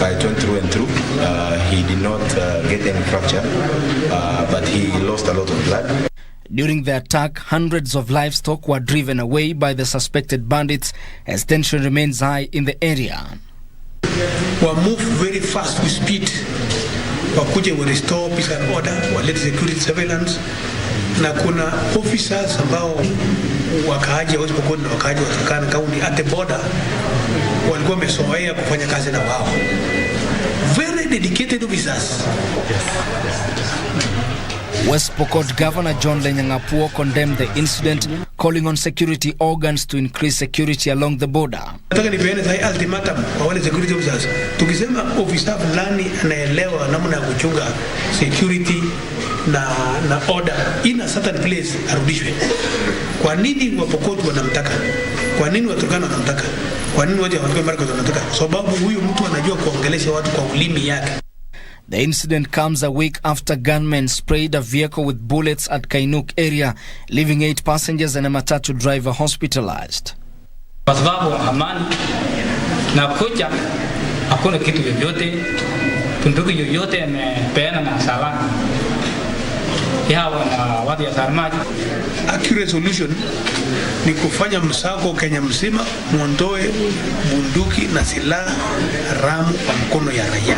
I went through and through. He did not get any fracture, but he lost a lot of blood. During the attack, hundreds of livestock were driven away by the suspected bandits as tension remains high in the area. We move very fast with speed. Wakuje we restore peace and order, walete security surveillance. Na kuna officers ambao wakaaji wa POKOT na wakaaji wa Turkana County at the border walikuwa wamezoea kufanya kazi na wao. Very dedicated officers. West Pokot Governor John Lenyangapuo condemned the incident, calling on security organs to increase security along the border. Nataka nipeane sai ultimatum kwa wale security officers. Tukisema officer fulani anaelewa namna ya kuchunga security na order in a certain place, arudishwe. Kwa nini wa POKOT wanamtaka? Kwa nini wa Turkana wanamtaka? Kwa nini waje wa Marcos wanamtaka? Sababu huyu mtu anajua kuongelesha watu kwa ulimi yake. The incident comes a week after gunmen sprayed a vehicle with bullets at Kainuk area, leaving 8 passengers and a matatu driver hospitalized. Kwa sababu amani na kuja hakuna kitu yoyote, bunduki yoyote amepeana na salama. Yawa na watu ya Sarmaji. Accurate solution ni kufanya msako Kenya mzima, muondoe bunduki na silaha haramu kwa mkono ya raia.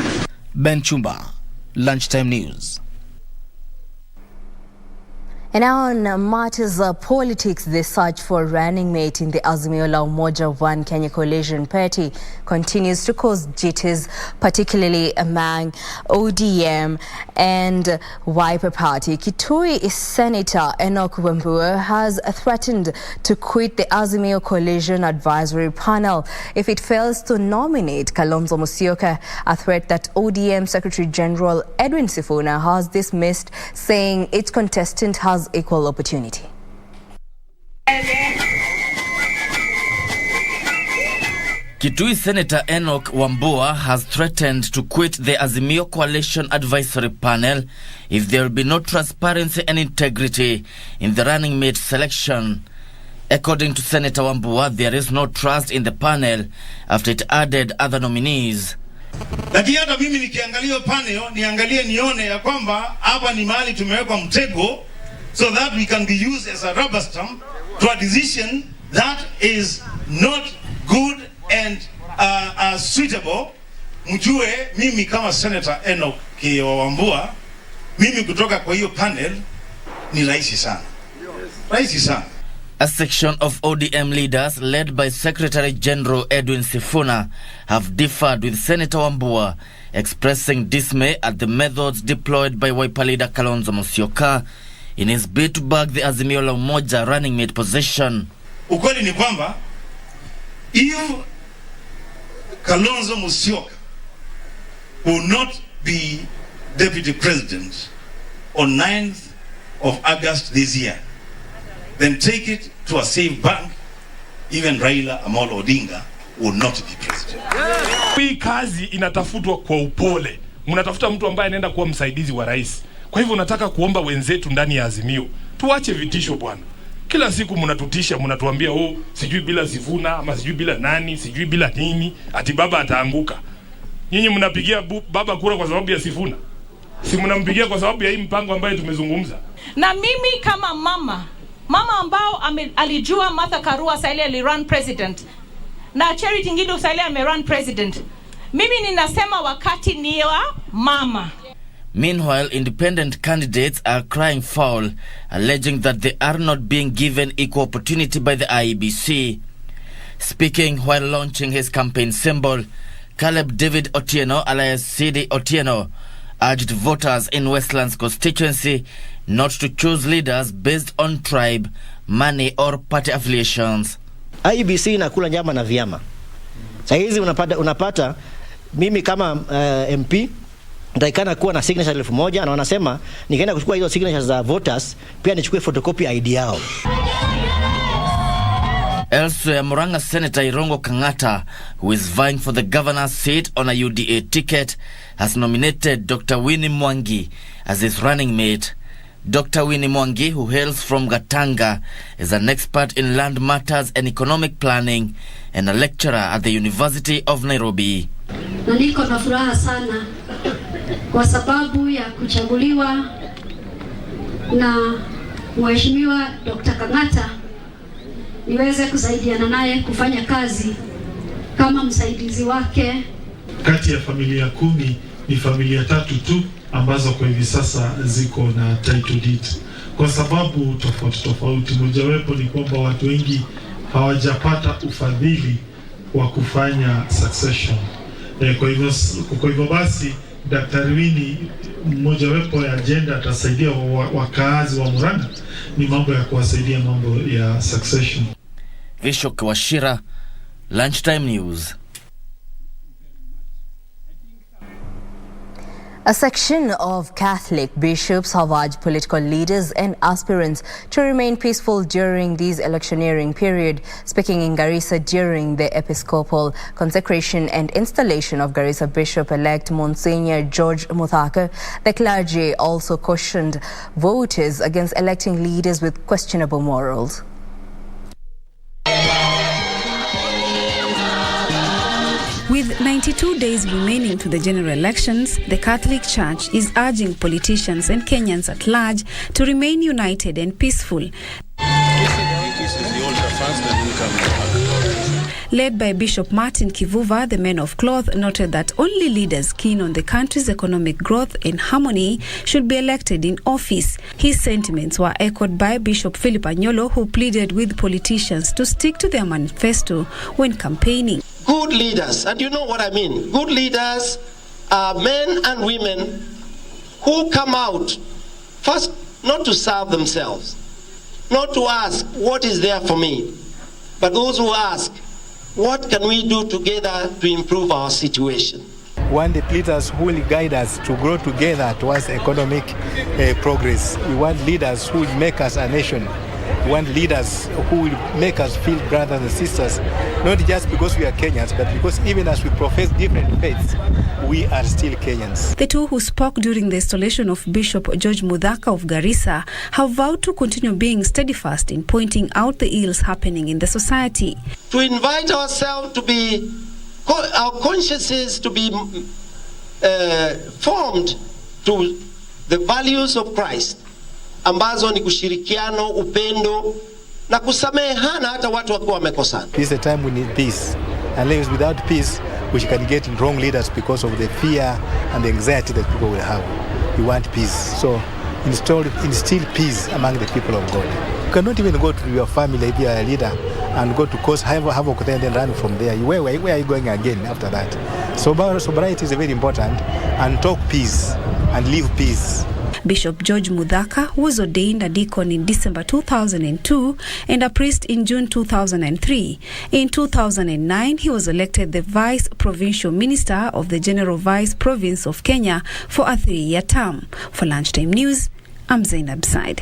Ben Chumba, Lunchtime News. And now on matters of politics, the search for running mate in the Azimio la Umoja One Kenya coalition party continues to cause jitters, particularly among ODM and Wiper Party. Kitui Senator Enoch Wambiru has threatened to quit the Azimio coalition advisory panel if it fails to nominate Kalonzo Musyoka, a threat that ODM Secretary General Edwin Sifuna has dismissed, saying its contestant has equal opportunity. Kitui Senator Enoch Wambiru has threatened to quit the Azimio Coalition Advisory Panel if there will be no transparency and integrity in the running mate selection. According to Senator Wambiru, there is no trust in the panel after it added other nominees. Lakini hata mimi nikiangalia panel, niangalie nione ya kwamba hapa ni mahali tumewekwa mtego, so that we can be used as a rubber stamp to a decision that is not good and suitable. Mjue mimi kama Senator Enoch Wambiru, mimi kutoka kwa hiyo panel ni rahisi sana. Rahisi sana. A section of ODM leaders led by Secretary General Edwin Sifuna have differed with Senator Wambiru, expressing dismay at the methods deployed by Wiper leader Kalonzo Musyoka in his bid to bag the Azimio la Umoja running mate position. Ukweli ni kwamba if Kalonzo Musyoka will not be deputy president on 9th of August this year, then take it to a safe bank, even Raila Amolo Odinga will not be president. Hii kazi inatafutwa kwa upole. Mnatafuta mtu ambaye anaenda kuwa msaidizi wa rais. Kwa hivyo nataka kuomba wenzetu ndani ya Azimio, tuache vitisho bwana. Kila siku mnatutisha, mnatuambia sijui bila Sifuna ama sijui bila nani, sijui bila nini, ati baba ataanguka. Nyinyi mnapigia baba kura kwa sababu ya Sifuna? Si mnampigia kwa sababu ya hii mpango ambayo tumezungumza? Na mimi kama mama ambao alijua Martha Karua Saile alirun president na Charity Ngilu Saile amerun president, mimi ninasema wakati ni wa mama. Meanwhile, independent candidates are crying foul, alleging that they are not being given equal opportunity by the IEBC. Speaking while launching his campaign symbol, Caleb David Otieno alias CD Otieno urged voters in Westlands constituency not to choose leaders based on tribe, money or party affiliations. IEBC inakula nyama na vyama. Sasa hizi unapata mimi kama MP nitaikana kuwa na signature 1000 na wanasema nikaenda kuchukua hizo signatures za voters pia nichukue photocopy ID yao. Elsewhere, Murang'a Senator Irongo Kang'ata, who is vying for the governor's seat on a UDA ticket, has nominated Dr. Winnie Mwangi as his running mate. Dr. Winnie Mwangi, who hails from Gatanga, is an expert in land matters and economic planning and a lecturer at the University of Nairobi. Na niko na furaha sana kwa sababu ya kuchaguliwa na Mheshimiwa Dr. Kang'ata niweze kusaidiana naye kufanya kazi kama msaidizi wake. Kati ya familia 10 ni familia 3 tu ambazo kwa hivi sasa ziko na title deed. Kwa sababu tofauti. Mojawapo ni kwamba watu wengi hawajapata ufadhili wa kufanya succession. Kwa hivyo basi Daktari Winnie, mojawapo ya agenda atasaidia wakaazi wa Murang'a ni mambo ya kuwasaidia mambo ya succession. Vishok Washira, Lunchtime News. A section of Catholic bishops have urged political leaders and aspirants to remain peaceful during this electioneering period. Speaking in Garissa during the episcopal consecration and installation of Garissa Bishop-elect Monsignor George Muthaka, the clergy also cautioned voters against electing leaders with questionable morals. With 92 days remaining to the general elections, the Catholic Church is urging politicians and Kenyans at large to remain united and peaceful. Led by Bishop Martin Kivuva, the Man of Cloth noted that only leaders keen on the country's economic growth and harmony should be elected in office. His sentiments were echoed by Bishop Philip Anyolo, who pleaded with politicians to stick to their manifesto when campaigning. Good leaders, and you know what I mean, good leaders are men and women who come out first not to serve themselves, not to ask what is there for me, but those who ask what can we do together to improve our situation. We want the leaders who will guide us to grow together towards economic progress. We want leaders who will make us a nation. We want leaders who will make us feel brothers and sisters, not just because we are Kenyans, but because even as we profess different faiths, we are still Kenyans. The two who spoke during the installation of Bishop George Muthaka of Garissa have vowed to continue being steadfast in pointing out the ills happening in the society. To invite ourselves to be, our consciences to be formed to the values of Christ, ambazo ni kushirikiano, upendo na kusamehana hata watu wakiwa wamekosana. This is the time we need peace. Unless without peace, we can get wrong leaders because of the fear and the anxiety that people will have. We want peace. So instill peace among the people of God. You cannot even go to your family if you are a leader and go to cause havoc and then run from there. Where are you going again after that? So sobriety is very important, and talk peace and live peace. Bishop George Muthaka was ordained a deacon in December 2002 and a priest in June 2003. In 2009, he was elected the Vice Provincial Minister of the General Vice Province of Kenya for a 3-year term. For Lunchtime News, I'm Zainab Said.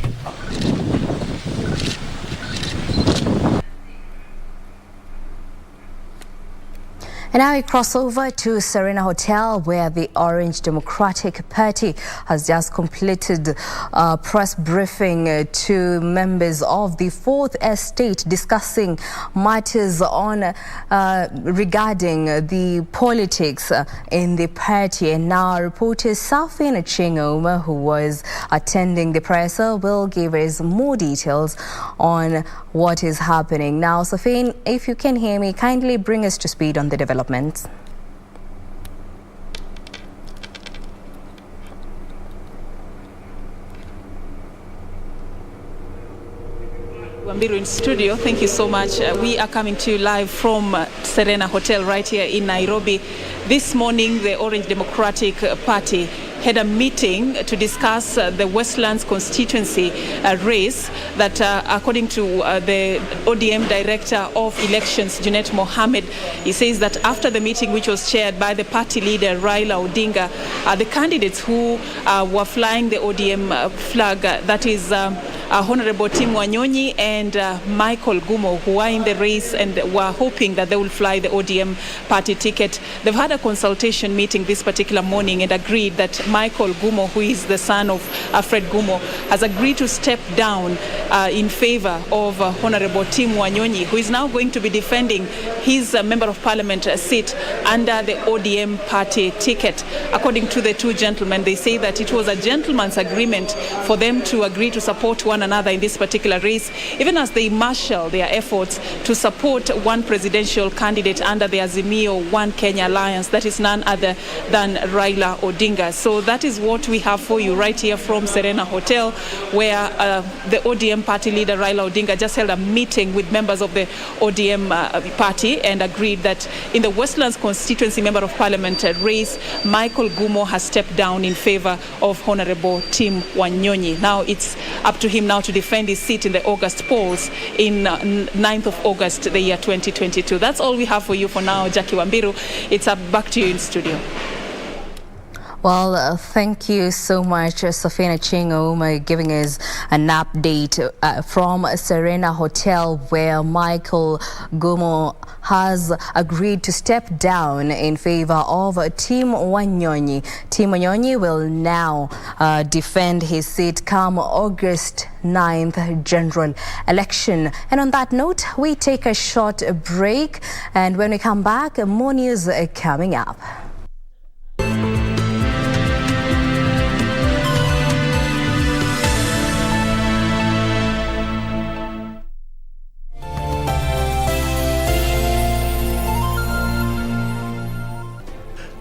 And now we cross over to Serena Hotel, where the Orange Democratic Party has just completed a press briefing to members of the Fourth Estate, discussing matters on regarding the politics in the party. And now reporter Safin Chingoma, who was attending the presser, will give us more details on what is happening. Now, Safin, if you can hear me, kindly bring us to speed on the developments. Wambiru in studio, thank you so much. We are coming to you live from Serena Hotel right here in Nairobi. This morning, the Orange Democratic Party had a meeting to discuss the Westlands constituency race that, according to the ODM Director of Elections, Junet Mohammed, he says that after the meeting, which was chaired by the party leader Raila Odinga, the candidates who were flying the ODM flag, that is Honorable Tim Wanyonyi and Michael Gumo, who are in the race and were hoping that they will fly the ODM party ticket. They've had a consultation meeting this particular morning and agreed that Michael Gumo, who is the son of Fred Gumo, has agreed to step down in favor of Honorable Tim Wanyonyi, who is now going to be defending his Member of Parliament seat under the ODM party ticket. According to the two gentlemen, they say that it was a gentleman's agreement for them to agree to support one another in this particular race, even as they marshal their efforts to support one presidential candidate under the Azimio One Kenya Alliance, that is none other than Raila Odinga. So that is what we have for you right here from Serena Hotel, where the ODM party leader Raila Odinga just held a meeting with members of the ODM party and agreed that in the Westlands constituency Member of Parliament race, Michael Gumo has stepped down in favor of Honorable Tim Wanyonyi. Now it's up to him now to defend his seat in the August polls in 9th of August, the year 2022. That's all we have for you for now, Jackie Wambiru. It's back to you in studio. Well, thank you so much, Safina Chingo, giving us an update from Serena Hotel, where Michael Gumo has agreed to step down in favor of Tim Wanyonyi. Tim Wanyonyi will now defend his seat come August 9th general election. And on that note, we take a short break, and when we come back, more news coming up.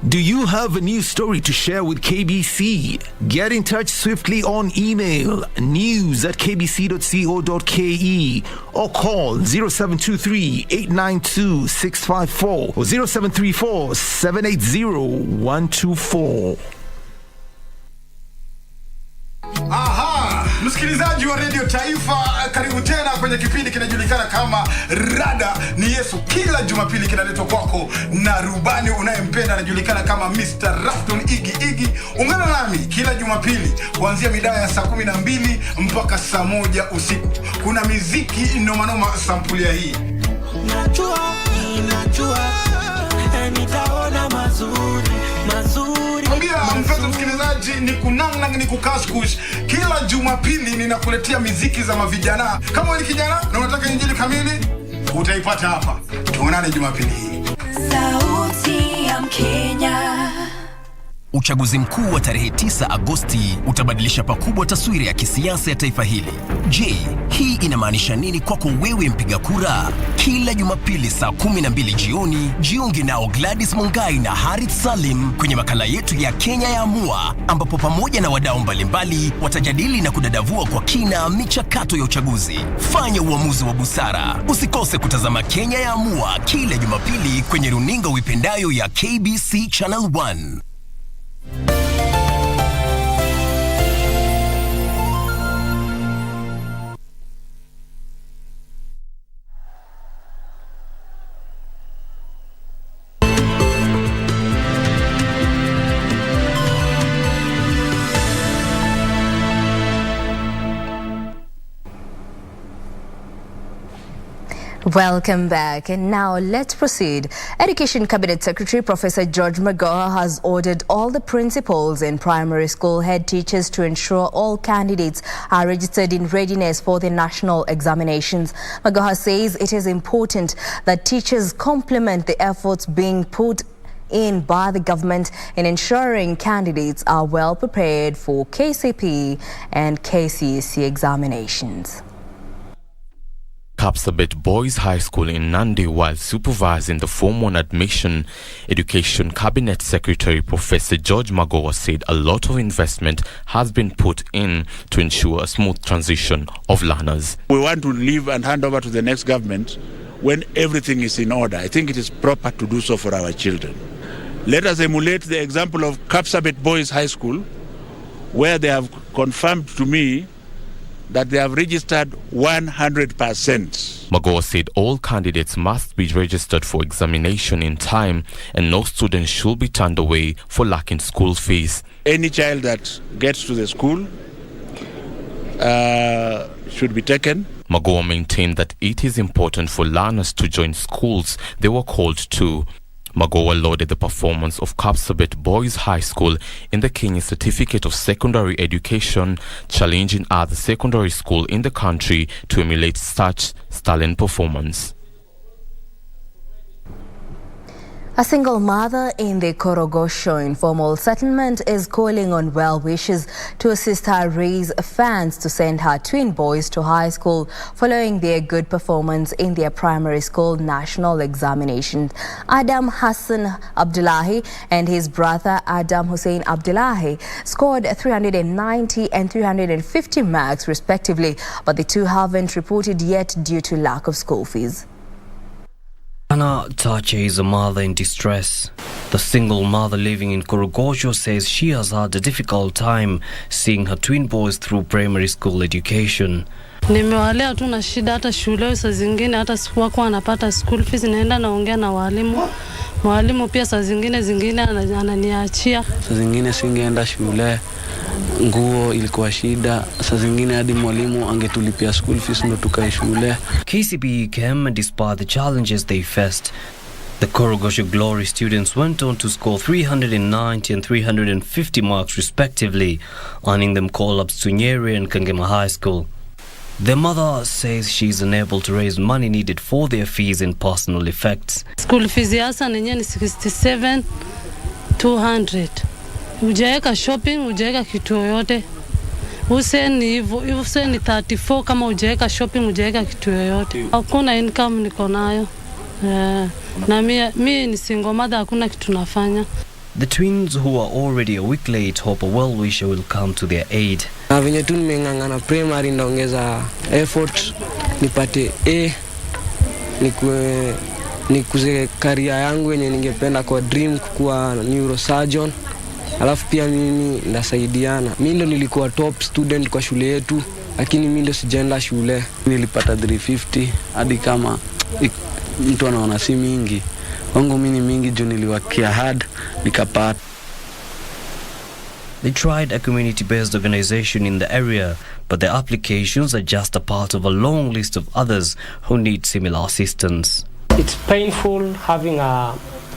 Do you have a news story to share with KBC? Get in touch swiftly on email news@kbc.co.ke or call 0723-892-654 or 0734-780-124. Aha, msikilizaji wa Radio Taifa, karibu tena kwenye kipindi kinajulikana kama Rada ni Yesu. Kila Jumapili kinaletwa kwako na rubani unayempenda anajulikana kama Mr. Rafton Iggy. Ungana nami kila Jumapili kuanzia mida ya saa 12 mpaka saa 1 usiku. Kuna miziki noma sampuli ya hii. Najua nitaona mazuri. Mpenzi msikilizaji, ni kunang ni kukashkush. Kila Jumapili ninakuletea miziki za mavijana. Kama wewe ni kijana na unataka injili kamili, utaipata hapa. Tuonane Jumapili hii. Sauti ya Mkenya. Uchaguzi mkuu wa tarehe 9 Agosti utabadilisha pakubwa taswira ya kisiasa ya taifa hili. Je, hii inamaanisha nini kwako wewe mpiga kura? Kila Jumapili saa 12 jioni, jiunge nao Gladys Mungai na Harith Salim kwenye makala yetu ya Kenya ya Amua, ambapo pamoja na wadau mbalimbali watajadili na kudadavua kwa kina michakato ya uchaguzi. Fanya uamuzi wa busara. Usikose kutazama Kenya ya Amua kila Jumapili kwenye runinga uipendayo ya KBC Channel 1. Welcome back, and now let's proceed. Education Cabinet Secretary Professor George Magoha has ordered all the principals and primary school head teachers to ensure all candidates are registered in readiness for the national examinations. Magoha says it is important that teachers complement the efforts being put in by the government in ensuring candidates are well prepared for KCPE and KCSE examinations. Kapsabet Boys High School in Nandi, while supervising the Form 1 admission, Education Cabinet Secretary Professor George Magoha said a lot of investment has been put in to ensure a smooth transition of learners. We want to leave and hand over to the next government when everything is in order. I think it is proper to do so for our children. Let us emulate the example of Kapsabet Boys High School, where they have confirmed to me that they have registered 100%. Magoha said all candidates must be registered for examination in time and no student should be turned away for lacking school fees. Any child that gets to the school should be taken. Magoha maintained that it is important for learners to join schools they were called to. Magoha lauded the performance of Kapsabet Boys High School in the Kenya Certificate of Secondary Education, challenging other secondary schools in the country to emulate such sterling performance. A single mother in the Korogosho informal settlement is calling on well-wishers to assist her raise funds to send her twin boys to high school following their good performance in their primary school national examinations. Adam Hassan Abdullahi and his brother Adam Hussein Abdullahi scored 390 and 350 marks respectively, but the two haven't reported yet due to lack of school fees. Anna Tache is a mother in distress. The single mother living in Korogosho says she has had a difficult time seeing her twin boys through primary school education. Nimewalea tu na shida hata shule saa zingine hata sikuwa kwa anapata school fees, naenda naongea na walimu. Mwalimu pia saa zingine ananiachia. Saa zingine singeenda shule. Nguo ilikuwa shida, saa zingine hadi mwalimu angetulipia school fees ndo tukae shule. KCPE came despite the challenges they faced. The Korogosho Glory students went on to score 390 and 350 marks respectively, earning them call-ups to Nyeri and Kangema High School. Their mother says she is unable to raise money needed for their fees and personal effects. School fees yasa nenye ni 67,200. Ujaeka shopping, ujaeka kitu yoyote. Useni hivyo, useni 34 kama ujaeka shopping, ujaeka kitu yoyote. Hakuna income niko nayo. Na mimi ni single mother, hakuna kitu nafanya. The twins, who are already a week late, hope a well-wisher will come to their aid. Na venye tu nimeng'ang'ana primary ndaongeza effort nipate A, nikuze career yangu yenye ningependa kwa dream kuwa neurosurgeon. Alafu pia mimi ndasaidiana. Mimi ndo nilikuwa top student kwa shule yetu, lakini mimi ndo sijaenda shule. Nilipata 350 hadi kama mtu anaona si mingi. Wangu mimi ni mingi juu niliwakia hard nikapata. They tried a community-based organization in the area, but their applications are just a part of a long list of others who need similar assistance. It's painful having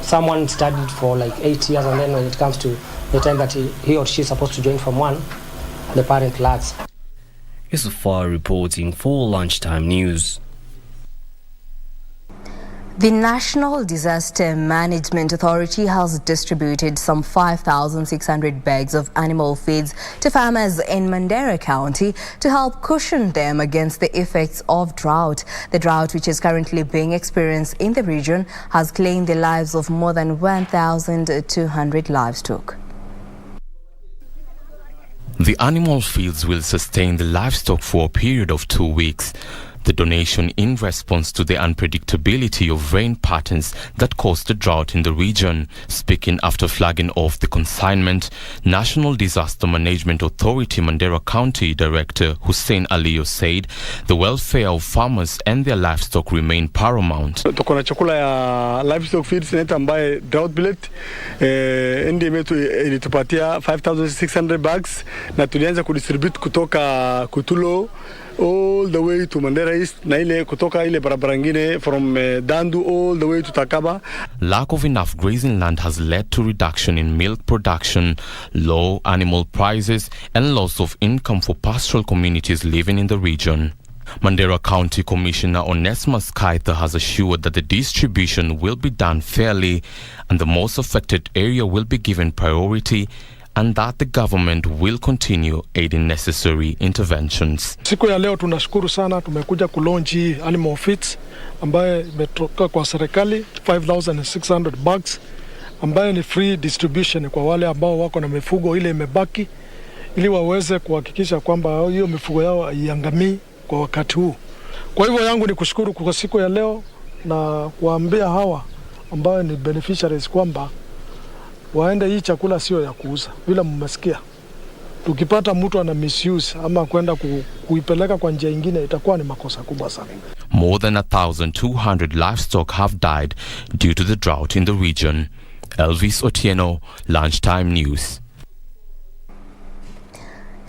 someone studied for like 8 years, and then when it comes to the time that he or she is supposed to join from one, the parent lacks. Isufar reporting for Lunchtime News. The National Disaster Management Authority has distributed some 5,600 bags of animal feeds to farmers in Mandera County to help cushion them against the effects of drought. The drought, which is currently being experienced in the region, has claimed the lives of more than 1,200 livestock. The animal feeds will sustain the livestock for a period of 2 weeks. The donation in response to the unpredictability of rain patterns that caused the drought in the region. Speaking after flagging off the consignment, National Disaster Management Authority Mandera County Director Hussein Aliyo said the welfare of farmers and their livestock remain paramount. Tuko na chakula ya livestock feeds inaitwa ambaye drought billet NDM yetu ilitupatia 5,600 bags na tulianza kudistribute kutoka Kutulo all the way to Mandera East na ile kutoka ile barabara ngine from Dandu all the way to Takaba. Lack of enough grazing land has led to reduction in milk production, low animal prices and loss of income for pastoral communities living in the region. Mandera County Commissioner Onesmus Kaitha has assured that the distribution will be done fairly and the most affected area will be given priority, and that the government will continue aiding necessary interventions. Siku ya leo tunashukuru sana, tumekuja kulonji animal feeds ambaye imetoka kwa serikali 5,600 bags ambaye ni free distribution kwa wale ambao wako na mifugo ile imebaki, ili waweze kuhakikisha kwamba hiyo mifugo yao haiangamii kwa wakati huu. Kwa hivyo yangu ni kushukuru kwa siku ya leo na kuambia hawa ambao ni beneficiaries kwamba waende hii chakula sio ya kuuza. Bila mmesikia, tukipata mtu ana misuse ama kwenda kuipeleka kwa njia nyingine itakuwa ni makosa kubwa sana. More than 1,200 livestock have died due to the drought in the region. Elvis Otieno, Lunchtime News.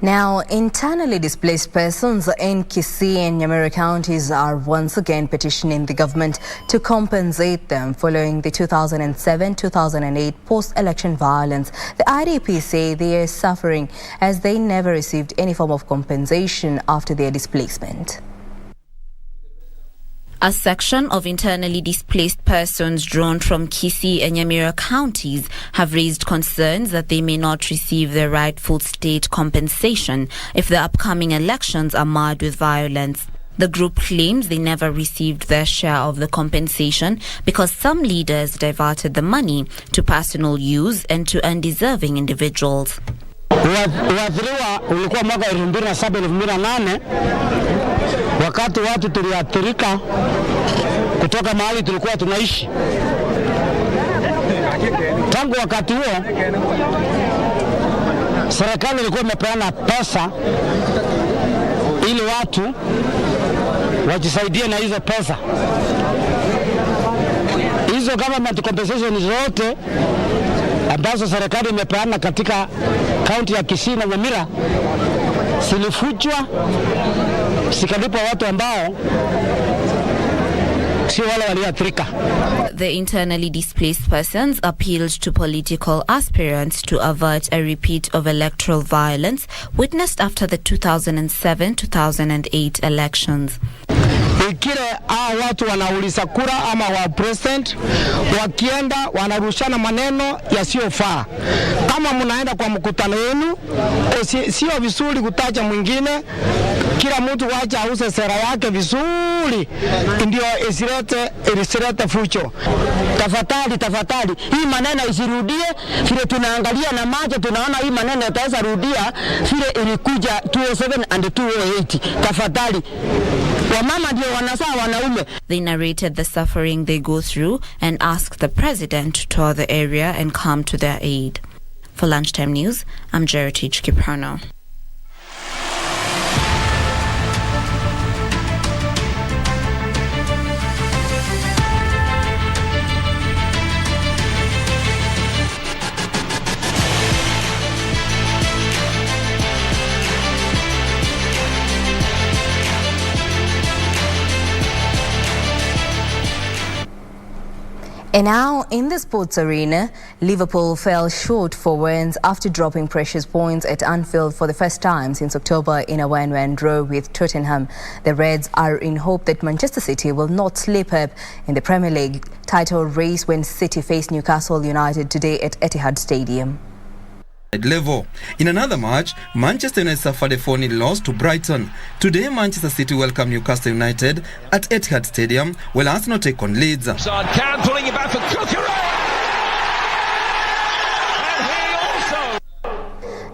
Now, internally displaced persons in Kisii and Nyamira counties are once again petitioning the government to compensate them following the 2007-2008 post-election violence. The IDP say they are suffering as they never received any form of compensation after their displacement. A section of internally displaced persons drawn from Kisii and Nyamira counties have raised concerns that they may not receive their rightful state compensation if the upcoming elections are marred with violence. The group claims they never received their share of the compensation because some leaders diverted the money to personal use and to undeserving individuals. Uathiriwa ulikuwa mwaka 2007-2008 wakati watu tuliathirika kutoka mahali tulikuwa tunaishi. Tangu wakati huo serikali ilikuwa imepeana pesa ili watu wajisaidie na hizo pesa. Hizo government compensation zote ambazo serikali imepeana katika kaunti ya Kisii na Nyamira zilifujwa, zikalipwa watu ambao sio wale walioathirika. The internally displaced persons appealed to political aspirants to avert a repeat of electoral violence witnessed after the 2007-2008 elections. Ikile watu wanauliza kura ama wa president wakienda wanarushana maneno yasiyofaa. Kama mnaenda kwa mkutano wenu sio vizuri kutaja mwingine, kila mtu wacha ause sera yake vizuri ndio isilete fujo. Tafadhali hii maneno isirudie vile tunaangalia na macho tunaona hii maneno itaweza rudia vile ilikuja 2007 and 2008. Tafadhali wamama ndio wanazaa wanaume. They narrated the suffering they go through and asked the president to tour the area and come to their aid. For Lunchtime News, I'm Jerry Kiprono. And now, in the sports arena, Liverpool fell short for wins after dropping precious points at Anfield for the first time since October in a 1-1 draw with Tottenham. The Reds are in hope that Manchester City will not slip up in the Premier League title race when City face Newcastle United today at Etihad Stadium. Level. In another match, Manchester United suffered a 4-0 loss to Brighton. Today, Manchester City welcome Newcastle United at Etihad Stadium, while Arsenal take on Leeds. Can pulling it back for Kukurea!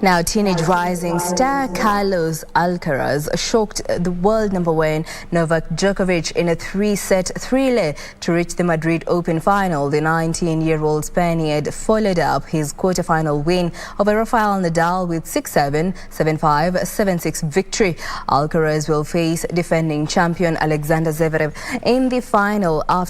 Now, teenage rising star Carlos Alcaraz shocked the world number one Novak Djokovic in a 3-set thriller to reach the Madrid Open final. The 19-year-old Spaniard followed up his quarter-final win over Rafael Nadal with 6-7, 7-5, 7-6 victory. Alcaraz will face defending champion Alexander Zverev in the final after